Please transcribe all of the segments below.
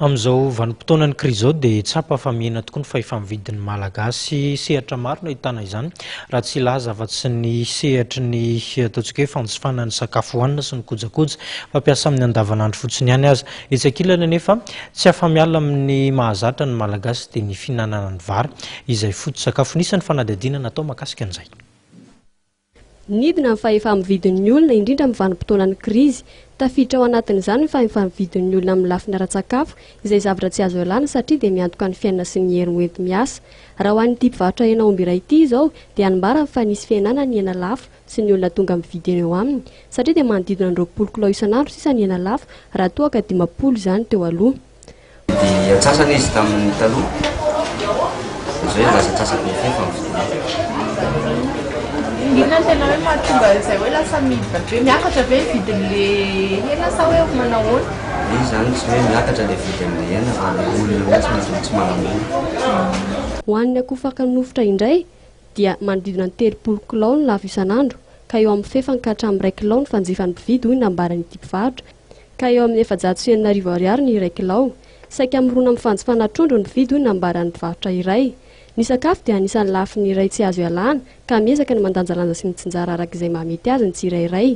Amin'izao vanim-potoanan'ny krizy zao dia tsapa fa mihena tokoa ny fahefa-mividin'ny malagasy sehatra maro no ahitana izany raha tsy laza afa-tsy ny sehatry ny ataontsika hoe fanjifana ny sakafo hohanina sy ny kojakoja fampiasa amin'ny andavanandro fotsiny ihany aza. Etsy ankilany anefa tsy afa-miala amin'ny mahazatra ny malagasy dia ny fihinanana ny vary izay foto-tsakafo nisany fanadihadiana natao mahakasika an'izay. Nidina ny fahefa-mividin'ny olona indrindra amin'ny vanim-potoanan'ny krizy. Tafiditra ao anatin'izany ny fahefa-mividin'ny olona amin'ny lafina ara-tsakafo izay zavatra tsy azo ialana satria dia miantoka ny fiainana sy ny hery hoenti miasa. Raha ho an'ny mpivarotra hena omby iray ity izao dia anambara fa nisy fiainana ny hena lafo sy ny olona tonga mividy eo aminy satria dia manodidina ny 20 kilao isan'andro sisa ny hena lafo raha toa ka 50 izany teo aloha. Dia atsasana izy tamin'ny taloha. Izay lasa atsasana ny fahefa-mividin'ny. Inona tena hoe mahatonga izay hoe lasa miakatra be vidin'le hena sa hoe manao ahoana? Izy zany tsy hoe miakatra ilay vidin'le hena fa ny olona mihitsy tsy manambola. Ho an'ny akoho fakan-nofotra indray dia manodidina ny 30 kilao ny lafo isan'andro ka eo amin'ny fefany ka hatramin'ny 1 kilao ny fanjifan'ny mpividy hoy nambaran'ity mpivarotra ka eo amin'ny 490 ariary ny 1 kilao. Saika mirona amin'ny fanjifana trondro ny mpividy hoy nambaran'ny mpivarotra iray. Ny sakafo dia anisan'ny lafo ny iray tsy azo ialana ka miezaka ny mandanjalanja sy mitsinjara araka izay mahamety azy ny tsirairay.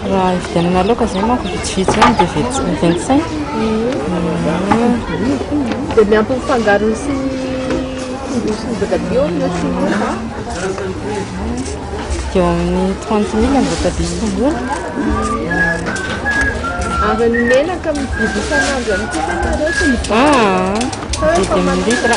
Raha ividianana laoka izay manko vitsivitsy ihany dia 25. Dia miampy ny fangarony sy tongolo sy ny voatabia na sy mora? Eo amin'ny 30 000 ny voatabia sy tongolo. Ary ny menaka mividy isan'andro amin'ny tena sy ny dia 10 litra.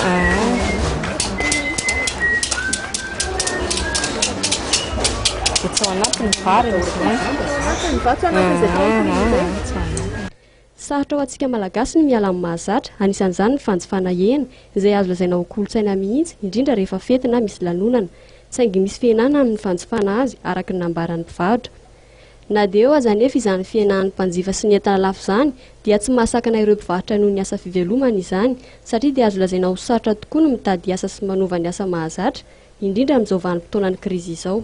Sarotra ho antsika malagasy ny miala amin'ny mahazatra, anisan'izany ny fanjifana hena izay azo lazaina ho kolontsaina mihitsy indrindra rehefa fety na misy lanonana, saingy misy fihenana amin'ny fanjifana azy araka ny nambaran'ny mpivarotra. Na dia eo aza nefa izany fihenan'ny mpanjifa sy ny entana lafo izany dia tsy mahasakana ireo mpivarotra noho ny asa fivelomana izany satria dia azo lazaina ho sarotra tokoa no mitady asa sy manova ny asa mahazatra indrindra amin'izao vanim-potoanan'ny krizy izao.